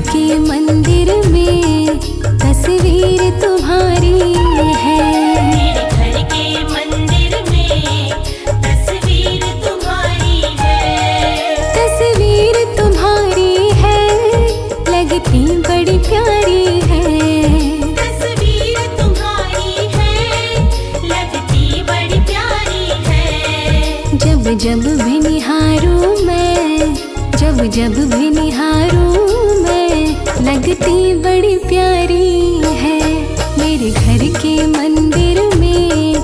के मंदिर में तस्वीर तुम्हारी है। मेरे घर के मंदिर में तस्वीर तुम्हारी है। तस्वीर तुम्हारी है, लगती बड़ी प्यारी है। तस्वीर तुम्हारी है, लगती बड़ी प्यारी है। जब जब भी निहारूं मैं, जब जब भी निहारूं मैं, लगती बड़ी प्यारी है। मेरे घर के मंदिर में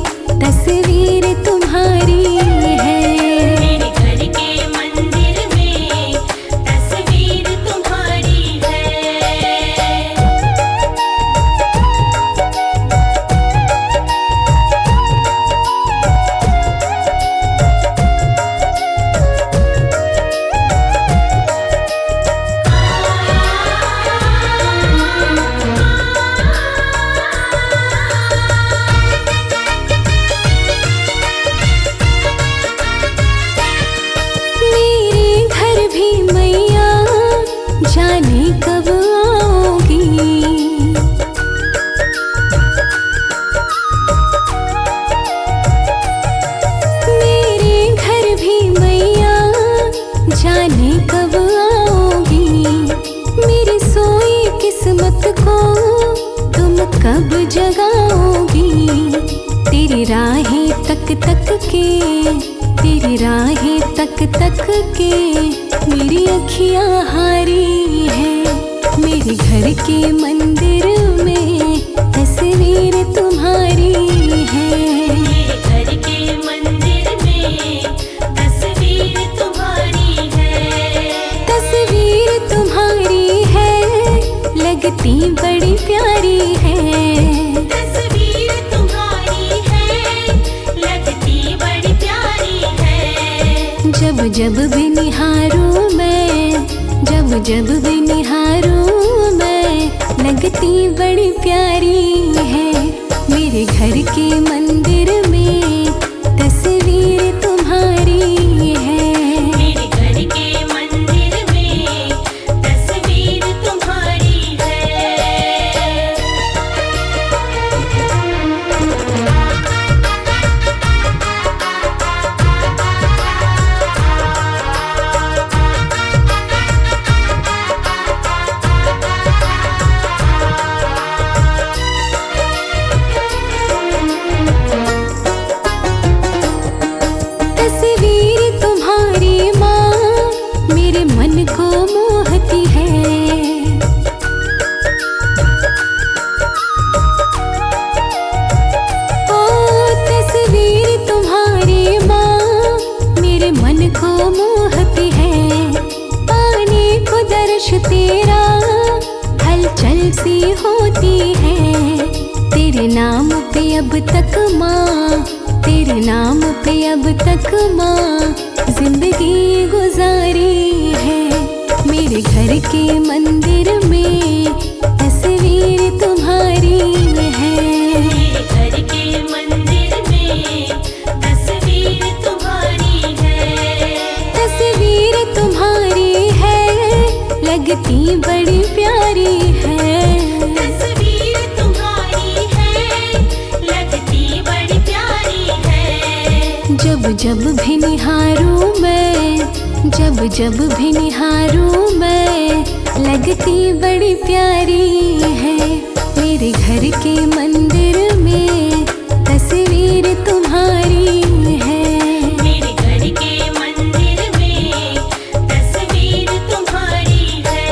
तस्वीर तुम्हारी है। मेरे घर के मंदिर में तस्वीर तुम्हारी है। मेरे घर भी मैया जाने कब आओगी। मेरे घर भी मैया जाने कब आओगी। मेरी सोई किस्मत को तुम कब जगाओगी। तेरी राहें तक तक के, तेरी राहें तक तक के मेरी अखियां हारी है। मेरे घर के मंदिर में तस्वीर तुम्हारी है। मेरे घर के मंदिर में तस्वीर तुम्हारी है। तस्वीर तुम्हारी है, लगती बड़ी प्यारी है। तस्वीर तुम्हारी है, लगती बड़ी प्यारी है। जब जब भी निहारूं मैं, जब जब भी निहारूं मैं, लगती बड़ी प्यारी है। मेरे घर के मंदिर में तस्वीर तुम्हारी है। मेरे घर के मंदिर में तस्वीर तुम्हारी है। तस्वीर तुम्हारी माँ मेरे मन को मोहती है। ओ तस्वीर तुम्हारी माँ मेरे मन को मोहती है। पाने को दर्श तेरा हलचल सी होती है। तेरे नाम पे अब तक माँ, तेरे नाम पे अब तक माँ जिंदगी गुजारी है। मेरे घर के मंदिर में तस्वीर तुम्हारी है। मेरे घर के मंदिर में तस्वीर तुम्हारी है। तस्वीर तुम्हारी है, लगती बड़ी प्यारी है। तस्वीर तुम्हारी है, लगती बड़ी प्यारी है। जब जब भी निहारूं मैं, जब जब भी निहारूं मैं, लगती बड़ी प्यारी है। मेरे घर के मंदिर में तस्वीर तुम्हारी है। मेरे घर के मंदिर में तस्वीर तुम्हारी है।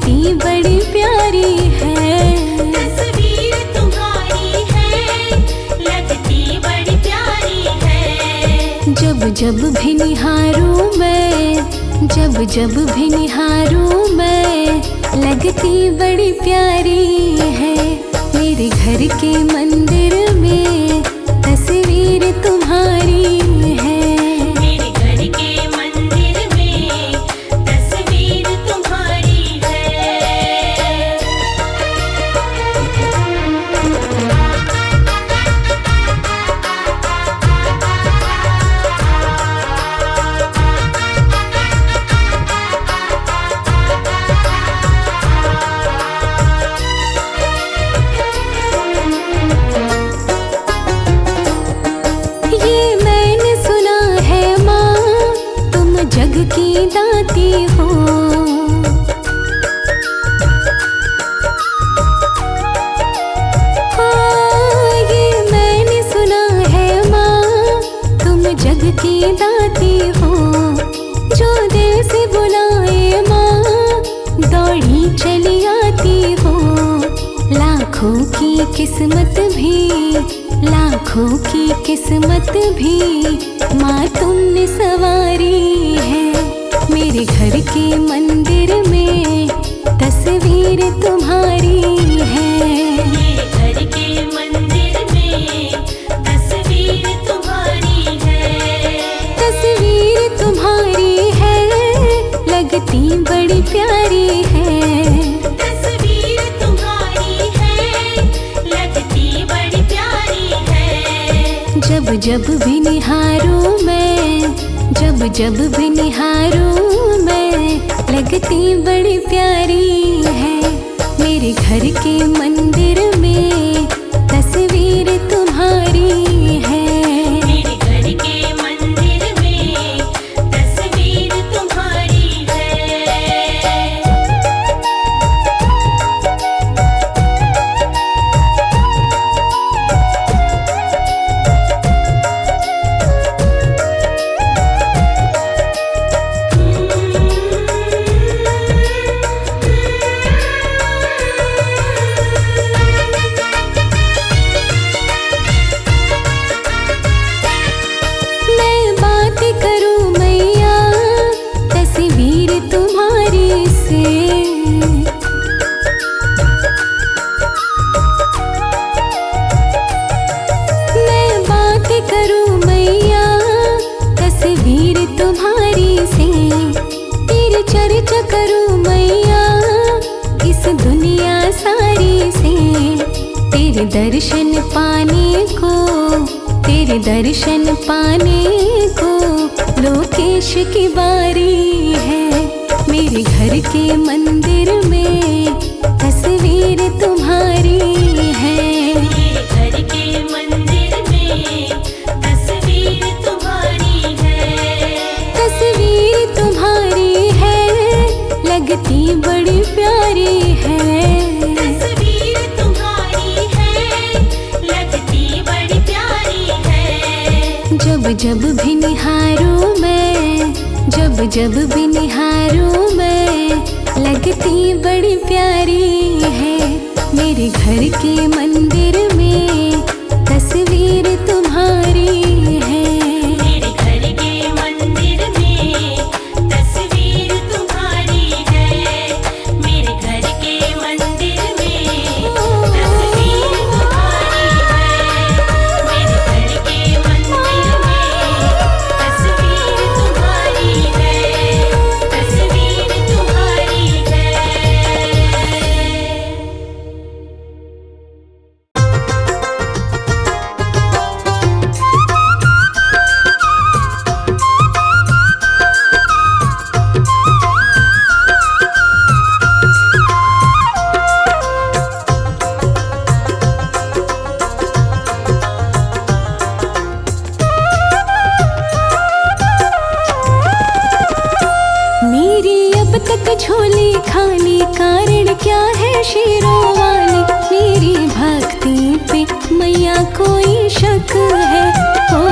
लगती बड़ी प्यारी है। तस्वीर तुम्हारी है, लगती बड़ी प्यारी है। जब जब भी निहारूं मैं, जब जब भी निहारूं मैं, लगती बड़ी प्यारी है। मेरे घर के मंदिर में तस्वीर तुम्हारी है। मेरे घर के मंदिर में तस्वीर तुम्हारी है। ये मैंने सुना है माँ, तुम जग की दाती हो। हाँ, ये मैंने सुना है माँ, तुम जग की दाती हो। जो दिल से बुलाए माँ, दौड़ी चली आती हो। लाखों की किस्मत भी, लाखों की किस्मत भी माँ तुमने सवारी है। मेरे घर के मंदिर में तस्वीर तुम्हारी है। मेरे घर के मंदिर में तस्वीर तुम्हारी है। तस्वीर तुम्हारी है, लगती बड़ी प्यारी है। तस्वीर तुम्हारी है, लगती बड़ी प्यारी है। जब जब भी निहारूं मैं, जब जब भी निहारूं मैं, लगती बड़ी प्यारी है। मेरे घर के मंदिर में तस्वीर तुम्हारी है। मेरे घर के मंदिर में तस्वीर तुम्हारी है। मैं बात करूं मैया तस्वीर तुम्हारी से। मैं बात करूं मैया तस्वीर तुम्हारी से। तेरी चर्चा करूं मैया इस दुनिया सारी से। तेरे दर्शन पाने को, तेरे दर्शन पाने को लोकेश की बारी है। मेरे घर के मंदिर में तस्वीर तुम्हारी है। मेरे घर के मंदिर में तस्वीर तुम्हारी है। तस्वीर तुम्हारी है, लगती बड़ी प्यारी है। तस्वीर तुम्हारी है, लगती बड़ी प्यारी है। जब जब भी निहारूं मैं, जब जब भी निहारूं मैं, लगती बड़ी प्यारी है। मेरे घर के मंदिर में तस्वीर तुम्हारी है। मेरे घर के मंदिर में तस्वीर तुम्हारी है। मेरे घर के मंदिर में तस्वीर तुम्हारी है। मेरे घर के मंदिर में तस्वीर तुम्हारी है। तस्वीर तुम्हारी है। झोली खाली कारण क्या है शेरों वाली। मेरी भक्ति पे मैया कोई शक है। ओ,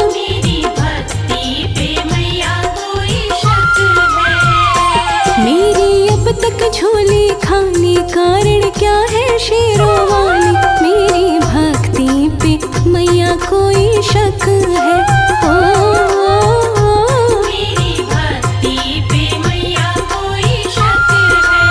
मेरी भक्ति पे मैया कोई शक है। मेरी झोली खाली कारण क्या है शेरों वाली, मेरी भक्ति पे मैया कोई शक है। मेरी भक्ति पे मैया कोई शक है।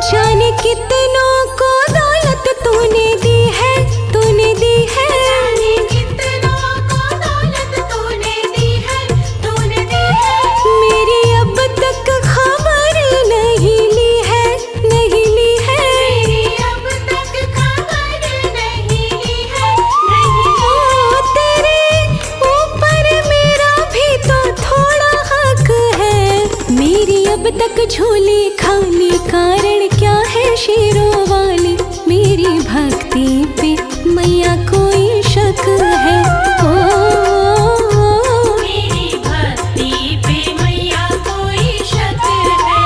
जाने कितनों को दौलत तूने दी है, तूने दी है। जाने कितनों को दौलत तूने दी है, तूने दी है। मेरी अब तक खबर नहीं ली है, नहीं ली है। मेरी अब तक खबर नहीं ली है, नहीं ली है। तेरे ऊपर मेरा भी तो थोड़ा हक है। मेरी अब तक झोली खाली कारण क्या है शेरों वाली, मेरी भक्ति पे मैया कोई शक है। मेरी भक्ति पे मैया कोई शक है।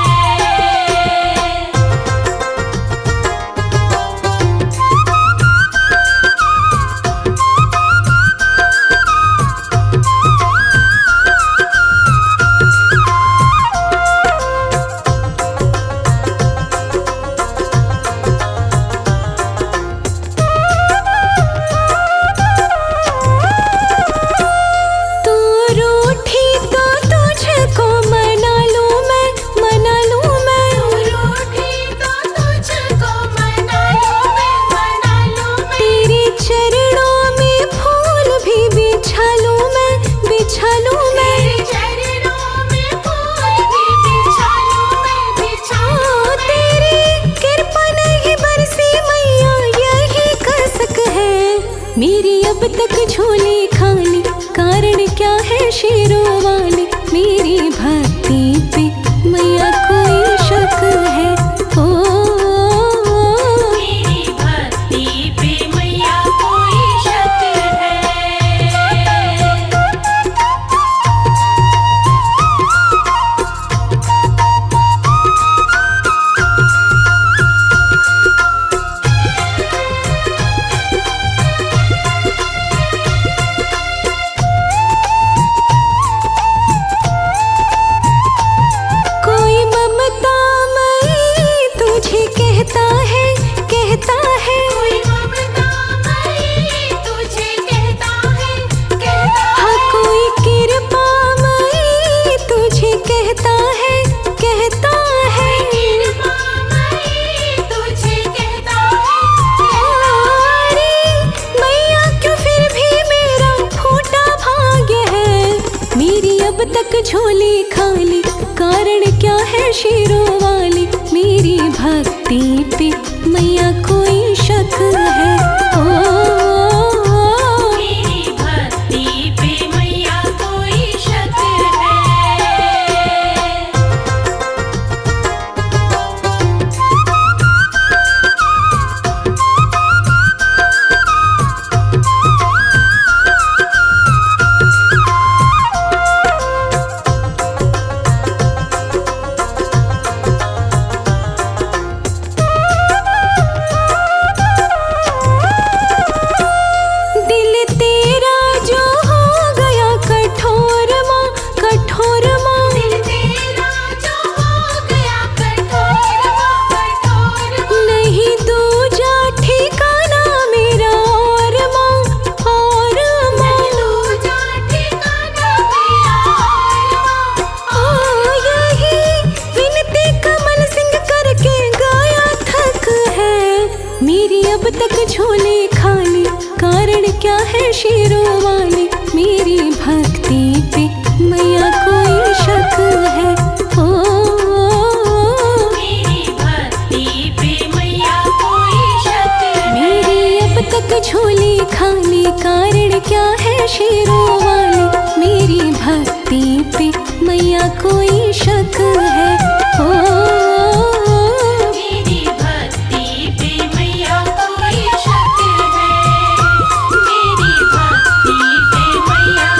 तू रूठी तो तुझको मना लूं मैं, मना लूं मैं। रूठी तो तुझको मना लूं मैं, मना लूं मैं। तेरे चरणों में फूल भी बिछा लूं मैं, बिछा लूं मैं। तेरे चरणों में फूल भी बिछा लूं मैं, बिछा लूं मैं। तेरी कृपा नहीं बरसी मैया यही कसक है। मेरी अब तक झोली खाली कारण क्या है शेरों वाली, मेरी भक्ति पे मैया कोई शक है। मेरी भक्ति पे मैया कोई शक है। कोई ममता मई तुझे कहता है, कहता है। कोई ममता मई तुझे कहता है, कहता है। हाँ कोई कृपा मई तुझे कहता है, कहता है। कृपा मई तुझे कहता है, अरे मैया क्यों फिर भी मेरा फूटा भाग्य है। मेरी अब तक झोली खाली कारण क्या है शेरों वाली, मेरी भक्ति पे मैया कोई शक है। मेरी भक्ति पे मैया कोई शक है। दिल तेरा जो हो गया कठोर माँ, कठोर माँ। दिल तेरा जो हो गया कठोर माँ, कठोर माँ। नहीं दूजा ठिकाना मेरा और माँ, और माँ। दूजा ठिकाना मेरा और माँ। यही विनती कमल सिंह करके गाया थक है। मेरी अब तक झोली खाली कारण क्या है शेरों वाली, मेरी भक्ति पे मैया कोई शक है। मेरी भक्ति पे मैया कोई शक है। मेरी अब तक झोली खाली कारण क्या है शेरों वाली, मेरी भक्ति पे मैया कोई शक है। मेरी भक्ति पे मैया कोई शक है। मेरी भक्ति पे मैया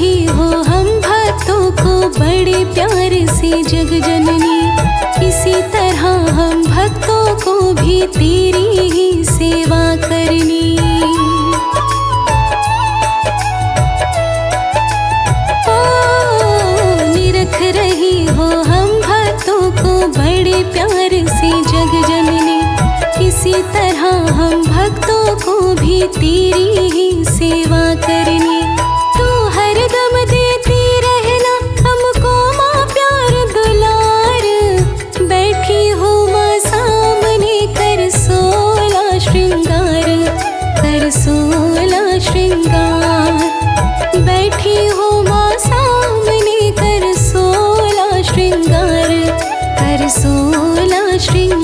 रही हो हम भक्तों को बड़े प्यार से जग जननी, इसी तरह हम भक्तों को भी तेरी ही सेवा करनी। निरख रही हो हम भक्तों को बड़े प्यार से जग जननी, इसी तरह हम भक्तों को भी तेरी ही सेवा करनी। तू हरदम देती रहना हमको माँ प्यार दुलार, बैठी हो माँ सामने कर सोला श्रृंगार, कर सोला श्रृंगार। बैठी हो माँ सामने कर सोला श्रृंगार, कर सोला श्रृंगार।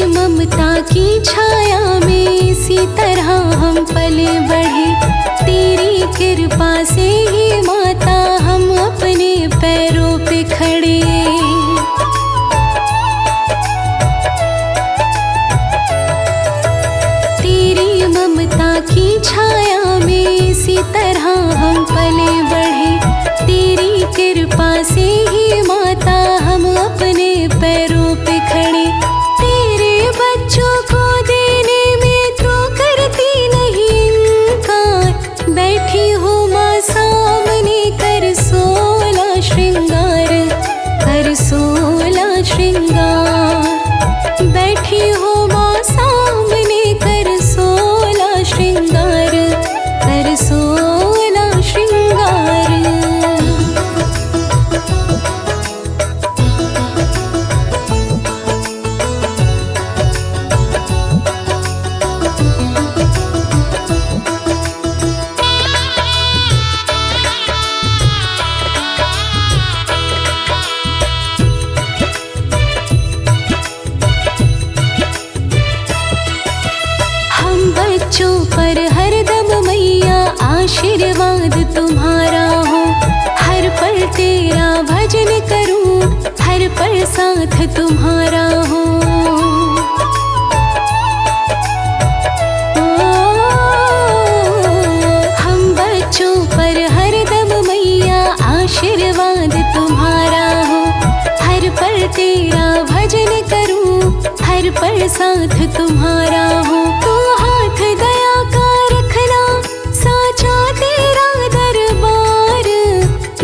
ममता की छाया में इसी तरह हम पले बढ़े, तेरी कृपा से ही माता हम अपने पैरों पे खड़े। तेरी ममता की छाया में इसी तरह हम पले बढ़े, तेरी कृपा से ही माता हम अपने पैरों पे खड़े। बच्चों को देने में तो करती नहीं इनकार, बैठी हो माँ सामने कर सोला श्रृंगार, कर सोला श्रृंगार। बैठी हो माँ सामने कर सोला श्रृंगार, कर सोला श्रृंगार। बच्चों पर हरदम मैया आशीर्वाद तुम्हारा हो, हर पल तेरा भजन करूं, हर पल साथ तुम्हारा हो। हम बच्चों पर हरदम मैया आशीर्वाद तुम्हारा हो, हर पल तेरा भजन करूं, हर पल साथ तुम्हारा हो। तो हाथ दया का रखना साचा तेरा दरबार,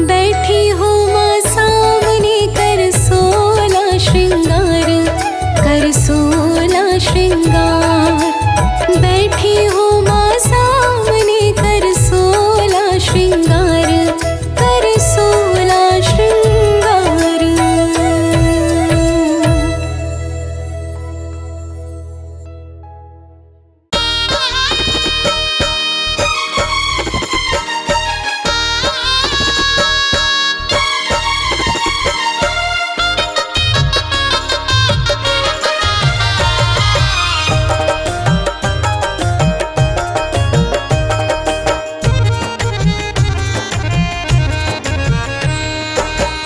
बैठी हो माँ सामने कर सोला श्रृंगार, कर सोला श्रृंगार। बैठी हो माँ सामने कर सोला श्रृंगार, कर सोला श्रृंगार।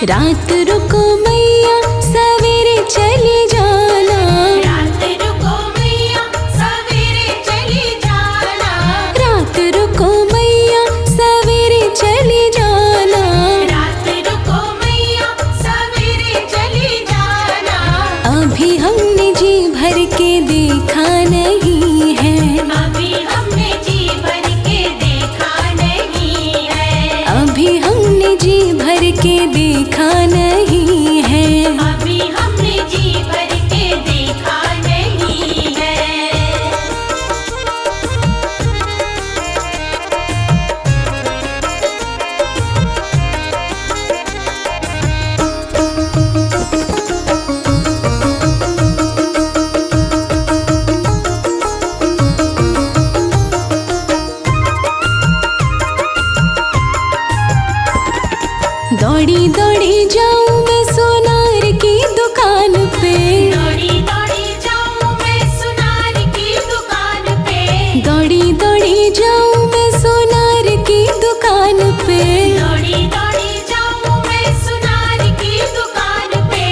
रात रुको मैया सवेरे चली जाना, रात रुको मैया सवेरे चली जाना, रात रुको मैया सवेरे चली जाना। रात रुको मैया सवेरे चली जाना। अभी हमने जी भर के देखा नहीं है, अभी हमने जी भर के देखा नहीं है, अभी हमने जी भर के देखा नहीं है। अभी हमने जी भर के देखा नहीं है। दौड़ी दौड़ी जाऊं मैं सोनार की दुकान दुकान पे। दौड़ी दौड़ी जाऊं मैं सुनार की दुकान पे। दौड़ी दौड़ी जाऊं मैं सोनार की दुकान पे। दौड़ी दौड़ी जाऊं मैं सुनार की दुकान पे।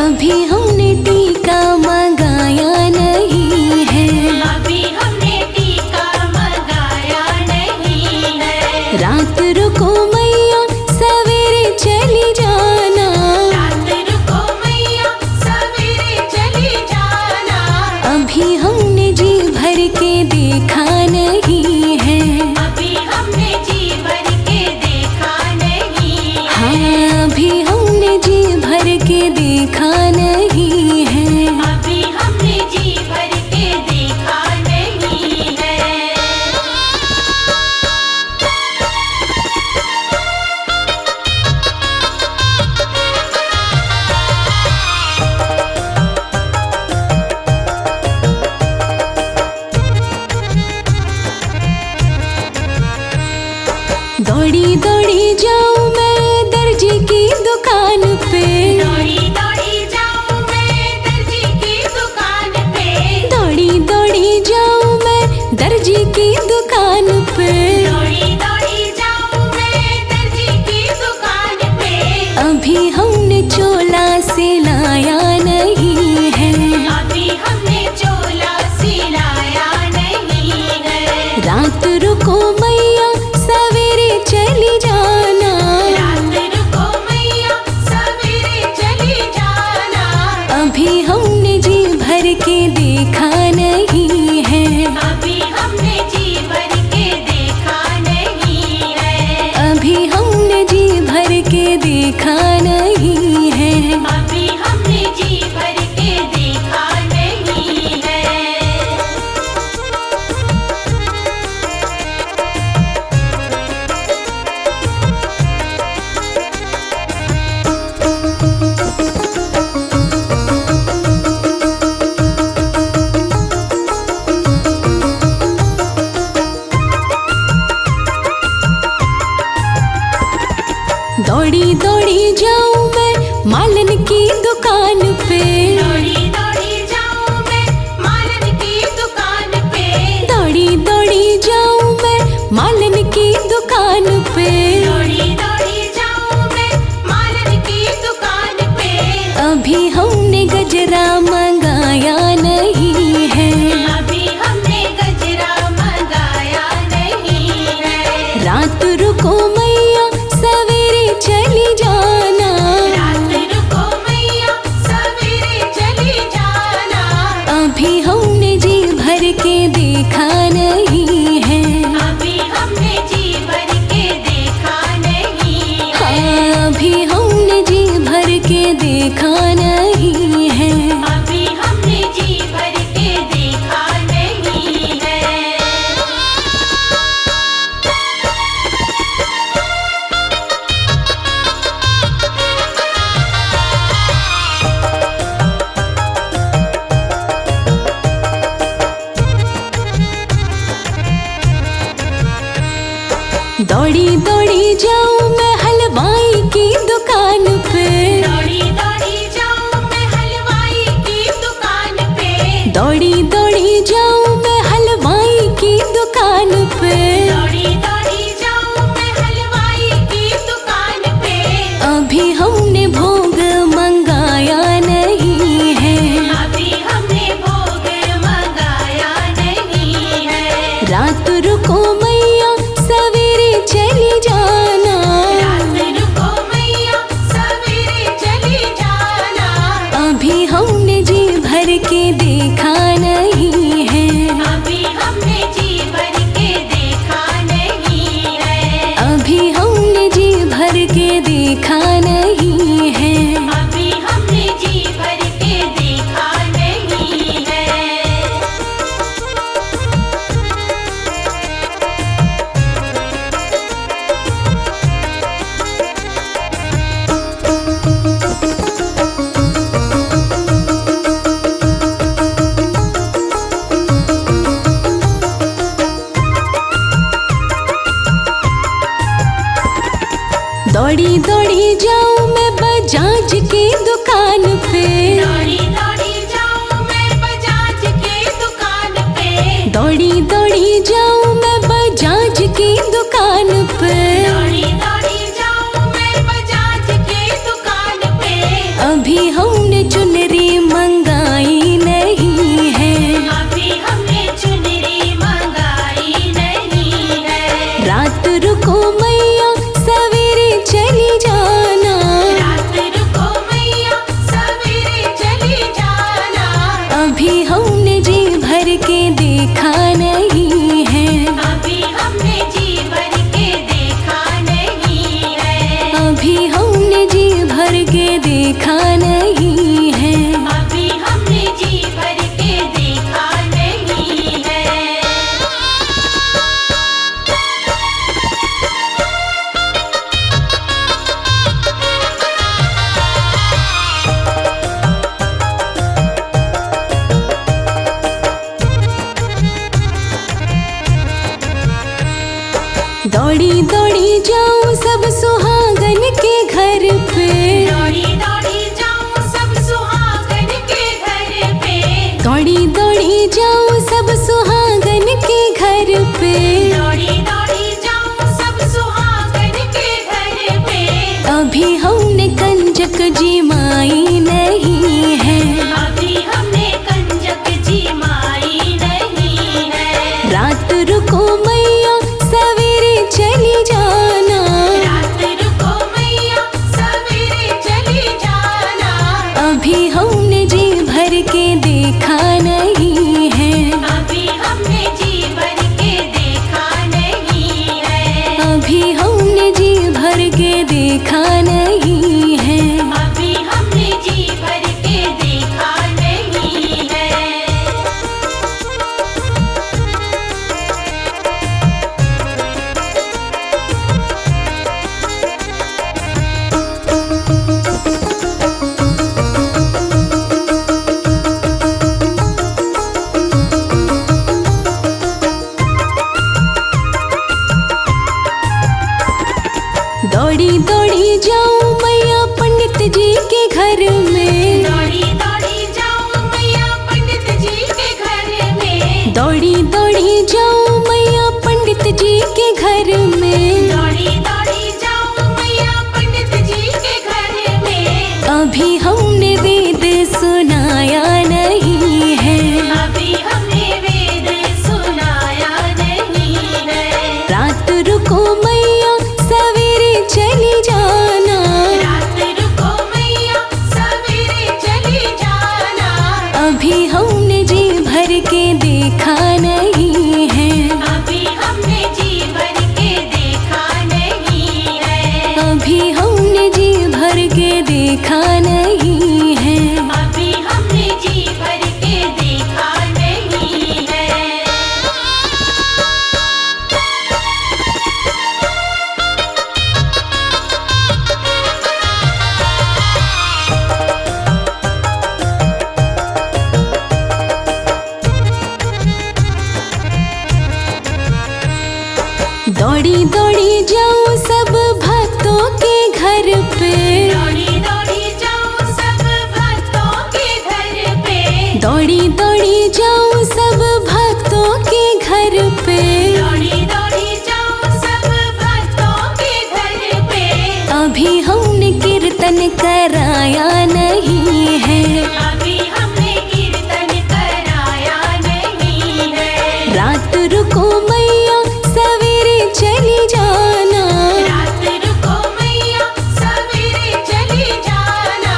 अभी हमने टीका मंगाया नहीं है। अभी हमने टीका मंगाया नहीं है। रात रुको मैया सवेरे चली जाना। रात रुको मैया सवेरे चली जाना। अभी हमने जी भर के देखा नहीं है। अभी हमने जी भर के देखा नहीं है। हाँ अभी हमने जी भर के देखा नहीं है। अभी हमने जी भर के देखा नहीं है। दौड़ी दौड़ी जाऊं मैं दर्जी की दुकान पे। दौड़ी दौड़ी जाऊं मैं दर्जी की दुकान पे। दौड़ी दौड़ी जाऊं मैं दर्जी की दुकान पे। दौड़ी दौड़ी जाऊं मैं दर्जी की दुकान पे। अभी हमने चोला सिलाया नहीं है। अभी हमने चोला सिलाया नहीं है। रात रुको मैया सवेरे चली जाना। रात रुको मैया सवेरे चली जाना। अभी हमने जी भर के देखा नहीं है। अभी हमने जी भर के देखा नहीं है। अभी हमने जी भर के देखा नहीं है। अभी हमने जी भर के देखा नहीं है। दौड़ी दौड़ी जाऊं मैं मालन की दुकान पे। दौड़ी दौड़ी जाऊं मैं मालन की दुकान पे। दौड़ी दौड़ी जाऊं मैं मालन की दुकान पे। दौड़ी दौड़ी जाऊं मैं मालन की दुकान पे। अभी हमने गजरा मंगाया नहीं है। अभी हमने गजरा मंगाया नहीं है। रात रुको मैया सवेरे चली जाना। रात रुको मैया सवेरे चली जाना। अभी हमने जी भर के देखा नहीं है। अभी हमने जी भर के देखा नहीं है। हाँ अभी हमने जी भर के देखा नहीं है। अभी हमने जी भर के देखा नहीं है। दौड़ी दौड़ी जाऊं मैं हलवाई की दुकान पे। दौड़ी दौड़ी जाऊं मैं हलवाई की दुकान पे। दौड़ी दौड़ी जाऊं मैं हलवाई की दुकान पे। दौड़ी दौड़ी जाऊं मैं हलवाई की दुकान पे। अभी हमने भोग मंगाया नहीं है। अभी हमने भोग मंगाया नहीं है। रात रुको मैया सवेरे चली जाना। रात रुको मैया सवेरे चली जाना। अभी हमने जी भर के देखा नहीं है। अभी हमने जी भर के देखा नहीं है। अभी हमने जी भर के देखा नहीं है। अभी हमने जी भर के देखा नहीं है। दौड़ी दौड़ी जाऊं मैं बजाज की दुकान पे। दौड़ी दौड़ी जाऊं मैं बजाज की दुकान पे, दौड़ी दौड़ी जाऊं मैं बजाज की दुकान पे। अभी हमने चुनरी मंगाई नहीं है, अभी हमने चुनरी मंगाई नहीं है। रात रुको मैया सवेरे चली जाना, रात रुको मैया सवेरे चली जाना। अभी हमने जी भर के देखा नहीं है, अभी हमने जी भर के देखा नहीं है। अभी हमने जी भर के देखा नहीं है। अभी हमने जी भर के देखा नहीं है। दौड़ी दौड़ी जाऊं सब सुहागन के घर पे, दौड़ी दौड़ी जाऊं सब सुहागन के घर पे। दौड़ी दौड़ी जाऊं सब सुहागन के घर पे, दौड़ी दौड़ी जाऊं सब सुहागन के घर पे। अभी हमने कंजक जी माई नहीं है, अभी हमने कंजक जी माई नहीं है। रात रुको मैया सवेरे चली जाना, रात रुको मैया सवेरे चली जाना। अभी हमने जी भर के देखा नहीं है, अभी हमने जी भर के देखा नहीं है। अभी हमने जी भर के देखा नहीं है। अभी हमने जी भर के देखा नहीं है। दौड़ी दौड़ी जाऊं मैया पंडित जी के घर में, दौड़ी दौड़ी जाऊं मैया पंडित जी के घर में। दौड़ी दौड़ी जाऊं मैया पंडित जी के घर में, दौड़ी दौड़ी जाऊं मैया पंडित जी के घर में। अभी हमने वेद सुनाया नहीं है, अभी हमने वेद सुनाया नहीं है। रात रुको मैया सवेरे चली जाना, रात रुको मैया सवेरे चली जाना। अभी हमने जी भर के देखा नहीं है, अभी हमने जी भर के देखा नहीं है। अभी हमने जी भर के देखा नहीं है। अभी हमने जी भर के देखा नहीं है। दौड़ी दौड़ी जाऊं सब भक्तों के घर पे, दौड़ी दौड़ी जाऊं सब भक्तों के घर पे। दौड़ी दौड़ी जाऊं सब भक्तों के घर पे, दौड़ी दौड़ी जाऊं सब भक्तों के घर पे। अभी हमने कीर्तन कराया नहीं है, अभी हमने कीर्तन कराया नहीं है। रात रुको मैया सवेरे चली जाना, रात रुको मैया सवेरे चली जाना।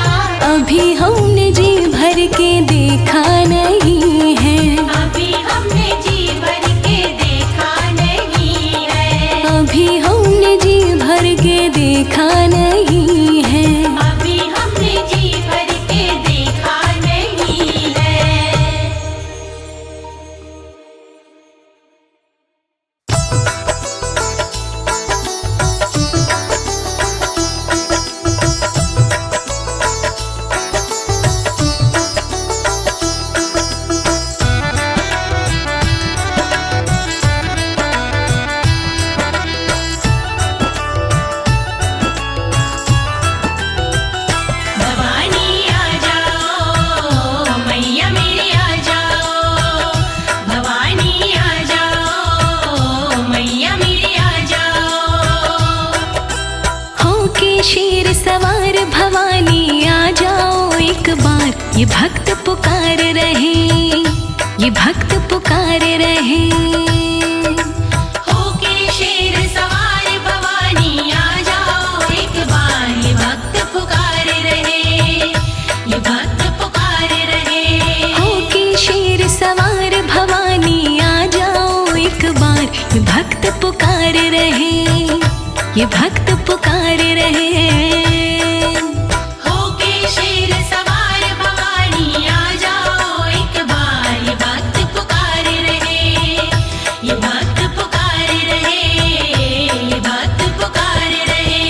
अभी हमने जी भर के देखा नहीं है, अभी हमने जी भर के देखा नहीं है। अभी हमने जी भर के देखा नहीं है। अभी हमने जी भर के देखा सवार भवानी आ जाओ एक बार, ये भक्त पुकार रहे, ये भक्त पुकार रहे। होके शेर सवार भवानी आ जाओ एक बार, ये भक्त पुकार रहे, ये भक्त पुकार रहे। होके शेर सवार भवानी आ जाओ एक बार, ये भक्त पुकार रहे, ये भक्त पुकार रहे। होके शेर सवार भवानी आ जाओ एक बार, ये भक्त पुकार रहे, ये भक्त पुकार रहे, ये भक्त पुकार रहे।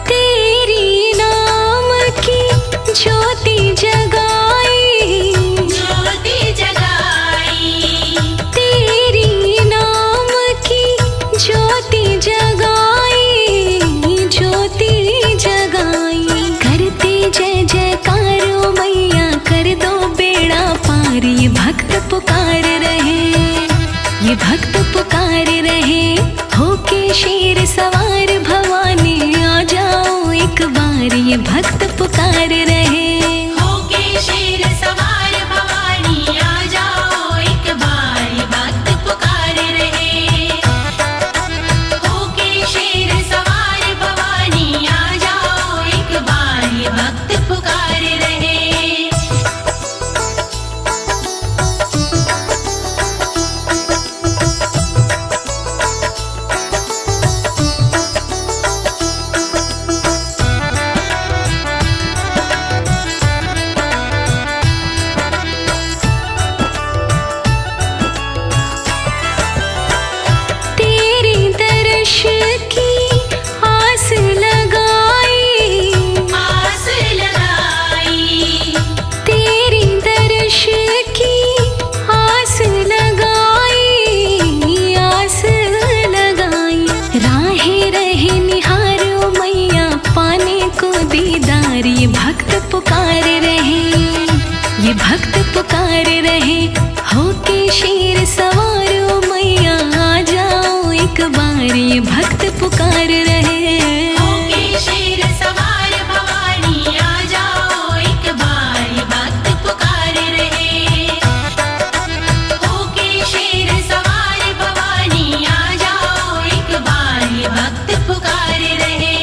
तेरी नाम की ज्योति जगाई, ज्योति जगाई, तेरी नाम की ज्योति जगाई, ज्योति जगाई। करते जय जयकारो मैया, कर दो बेड़ा पार, ये भक्त पुकार रहे, ये भक्त पुकार रहे। होके शेर सवार भवानी आ जाओ एक बार, ये भक्त पुकार रहे। होके शेर सवार भवानी आ जाओ एक बार, ये भक्त पुकार रहे। होके शेर सवार भवानी आ जाओ एक बार, ये भक्त पुकार रहे। तेरे दर्श की आस लगाई, आस लगाई, तेरी दर्श की आस लगाई, आस लगाई। राहें रहे निहारो मैया, पाने को दीदार, ये भक्त पुकार रहे, ये भक्त पुकार रहे। होके शेर सवारो मैया आ जाओ एक बार, ये भक्त पुकार रहे। होके शेर सवार भवानी आ जाओ एक बार, ये भक्त पुकार रहे। होके शेर सवार भवानी आ जाओ एक बार, ये भक्त पुकार रहे।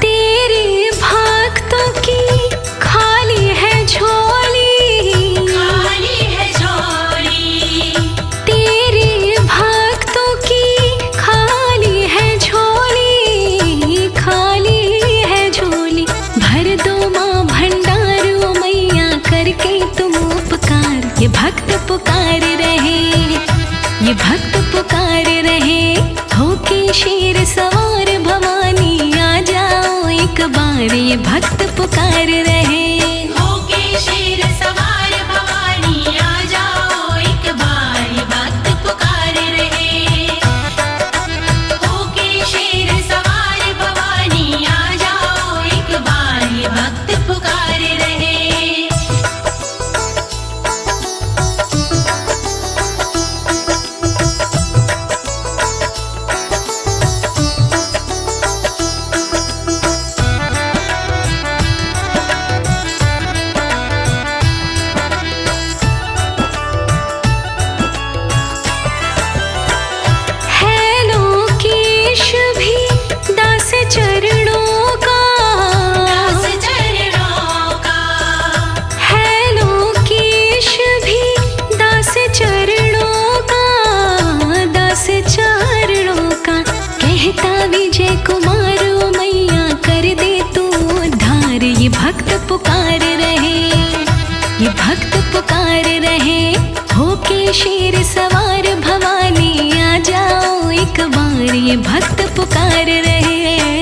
तेरे भक्तों की खाली है झोली, खाली है झोली, तेरे भक्तों की खाली है झोली, खाली है झोली। भर दो माँ भंडारो मैया, करके तुम उपकार, ये भक्त पुकार रहे, ये भक्त पुकार रहे। होके शेर सवार भवानी आ जाओ एक बार, ये भक्त पुकार रहे। होके शेर सवार भवानी आ जाओ एक बार, ये भक्त पुकार रहे। होके शेर सवार भवानी आ जाओ एक बार, ये भक्त पुकार रहे। शेर सवार भवानी आ जाओ एक बार, ये भक्त पुकार रहे।